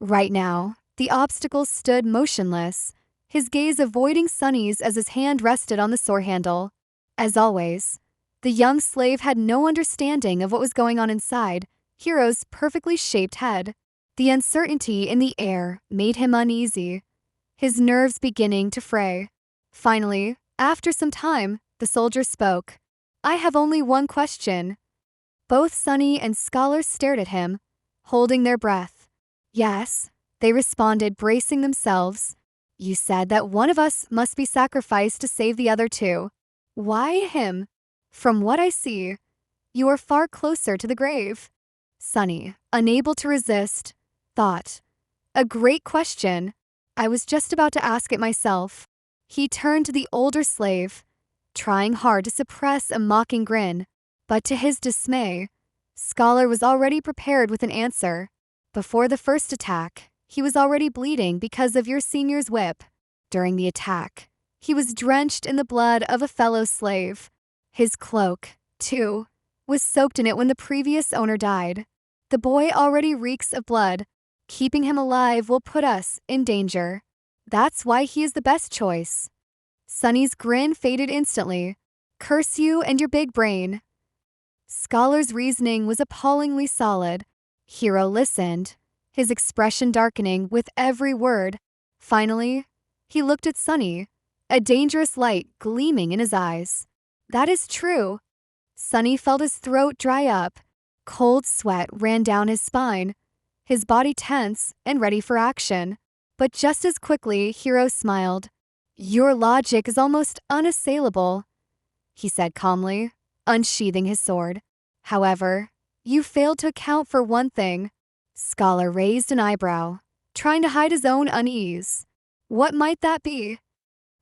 Right now, the obstacle stood motionless, his gaze avoiding Sunny's as his hand rested on the sword handle. As always, the young slave had no understanding of what was going on inside Hero's perfectly shaped head. The uncertainty in the air made him uneasy, his nerves beginning to fray. Finally, after some time, the soldier spoke. "I have only one question." Both Sunny and Scholar stared at him, holding their breath. "Yes," they responded, bracing themselves. "You said that one of us must be sacrificed to save the other two. Why him? From what I see, you are far closer to the grave." Sunny, unable to resist, thought, "A great question. I was just about to ask it myself." He turned to the older slave, trying hard to suppress a mocking grin, but to his dismay, Scholar was already prepared with an answer. Before the first attack, he was already bleeding because of your senior's whip. During the attack, he was drenched in the blood of a fellow slave. His cloak, too, was soaked in it when the previous owner died. The boy already reeks of blood. Keeping him alive will put us in danger. That's why he is the best choice. Sunny's grin faded instantly. "Curse you and your big brain." Scholar's reasoning was appallingly solid. Hero listened, his expression darkening with every word. Finally, he looked at Sunny, a dangerous light gleaming in his eyes. "That is true." Sunny felt his throat dry up. Cold sweat ran down his spine, his body tense and ready for action. But just as quickly, Hero smiled. "Your logic is almost unassailable," he said calmly, unsheathing his sword. "However, you failed to account for one thing." Scholar raised an eyebrow, trying to hide his own unease. "What might that be?"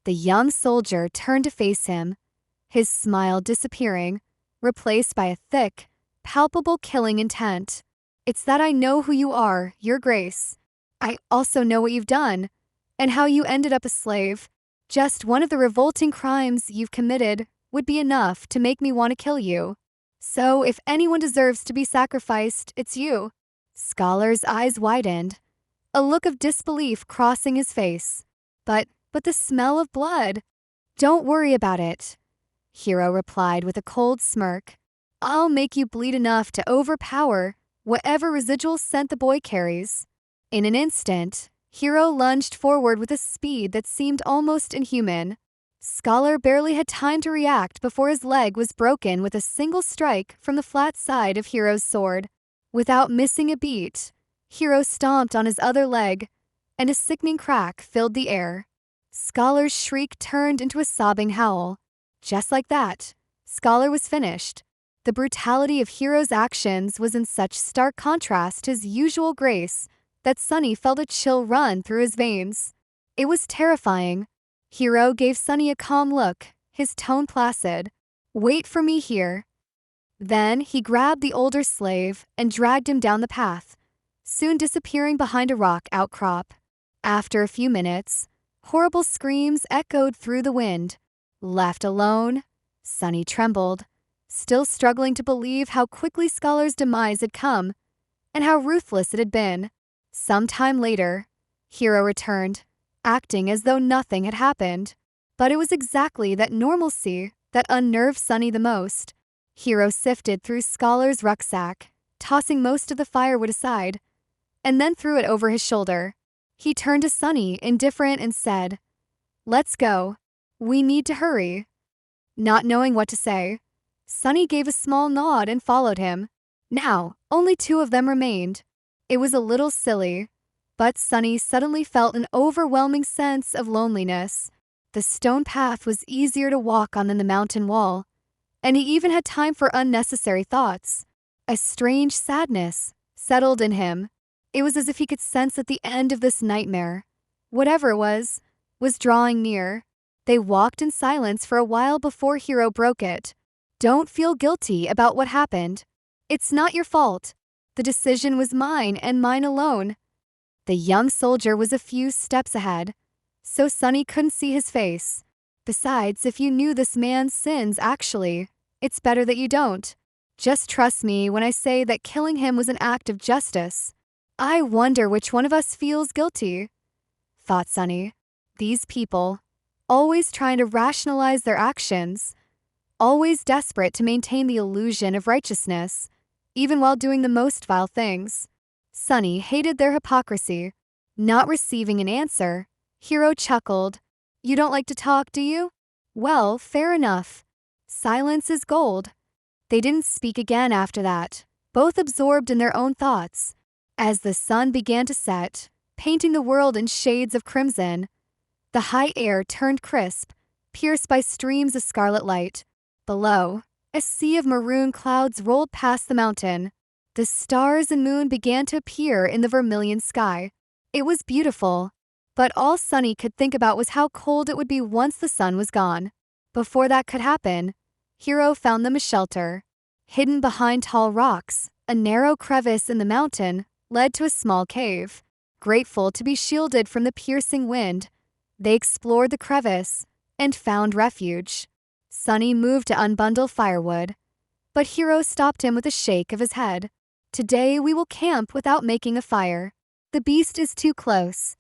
The young soldier turned to face him, his smile disappearing, replaced by a thick, palpable killing intent. "It's that I know who you are, Your Grace. I also know what you've done, and how you ended up a slave. Just one of the revolting crimes you've committed would be enough to make me want to kill you. So if anyone deserves to be sacrificed, it's you." Scholar's eyes widened, a look of disbelief crossing his face. But the smell of blood." "Don't worry about it," Hero replied with a cold smirk. "I'll make you bleed enough to overpower whatever residual scent the boy carries." In an instant, Hero lunged forward with a speed that seemed almost inhuman. Scholar barely had time to react before his leg was broken with a single strike from the flat side of Hero's sword. Without missing a beat, Hero stomped on his other leg, and a sickening crack filled the air. Scholar's shriek turned into a sobbing howl. Just like that, Scholar was finished. The brutality of Hero's actions was in such stark contrast to his usual grace that Sunny felt a chill run through his veins. It was terrifying. Hero gave Sunny a calm look, his tone placid. "Wait for me here." Then he grabbed the older slave and dragged him down the path, soon disappearing behind a rock outcrop. After a few minutes, horrible screams echoed through the wind. Left alone, Sunny trembled, still struggling to believe how quickly Scholar's demise had come and how ruthless it had been. Some time later, Hero returned, acting as though nothing had happened. But it was exactly that normalcy that unnerved Sunny the most. Hero sifted through Scholar's rucksack, tossing most of the firewood aside, and then threw it over his shoulder. He turned to Sunny, indifferent, and said, "Let's go. We need to hurry." Not knowing what to say, Sunny gave a small nod and followed him. Now, only two of them remained. It was a little silly, but Sunny suddenly felt an overwhelming sense of loneliness. The stone path was easier to walk on than the mountain wall, and he even had time for unnecessary thoughts. A strange sadness settled in him. It was as if he could sense that the end of this nightmare, whatever it was drawing near. They walked in silence for a while before Hero broke it. "Don't feel guilty about what happened. It's not your fault. The decision was mine and mine alone." The young soldier was a few steps ahead, so Sunny couldn't see his face. "Besides, if you knew this man's sins actually, it's better that you don't. Just trust me when I say that killing him was an act of justice. I wonder which one of us feels guilty, thought Sunny. These people, always trying to rationalize their actions, always desperate to maintain the illusion of righteousness, even while doing the most vile things. Sunny hated their hypocrisy. Not receiving an answer, Hero chuckled. You don't like to talk, do you? Well, fair enough. Silence is gold. They didn't speak again after that, both absorbed in their own thoughts. As the sun began to set, painting the world in shades of crimson, the high air turned crisp, pierced by streams of scarlet light. Below, a sea of maroon clouds rolled past the mountain. The stars and moon began to appear in the vermilion sky. It was beautiful, but all Sunny could think about was how cold it would be once the sun was gone. Before that could happen, Hero found them a shelter. Hidden behind tall rocks, a narrow crevice in the mountain led to a small cave. Grateful to be shielded from the piercing wind, they explored the crevice and found refuge. Sunny moved to unbundle firewood, but Hero stopped him with a shake of his head. Today we will camp without making a fire. The beast is too close.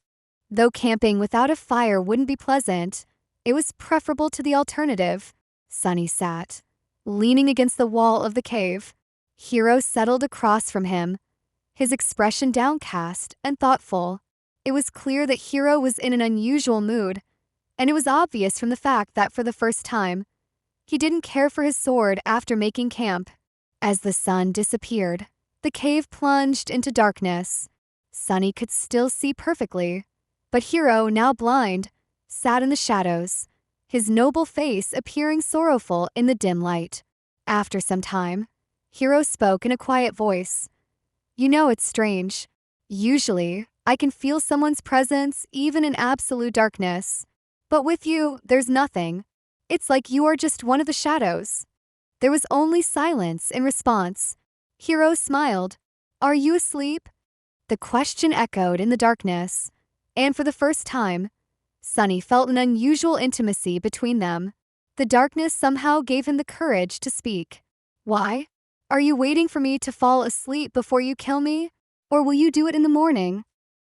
Though camping without a fire wouldn't be pleasant, it was preferable to the alternative. Sunny sat, leaning against the wall of the cave. Hero settled across from him, his expression downcast and thoughtful. It was clear that Hero was in an unusual mood, and it was obvious from the fact that for the first time, he didn't care for his sword after making camp. As the sun disappeared, the cave plunged into darkness. Sunny could still see perfectly, but Hero, now blind, sat in the shadows, his noble face appearing sorrowful in the dim light. After some time, Hero spoke in a quiet voice. You know, it's strange. Usually, I can feel someone's presence even in absolute darkness. But with you, there's nothing. It's like you are just one of the shadows. There was only silence in response. Hero smiled. Are you asleep? The question echoed in the darkness, and for the first time, Sunny felt an unusual intimacy between them. The darkness somehow gave him the courage to speak. Why? Are you waiting for me to fall asleep before you kill me? Or will you do it in the morning?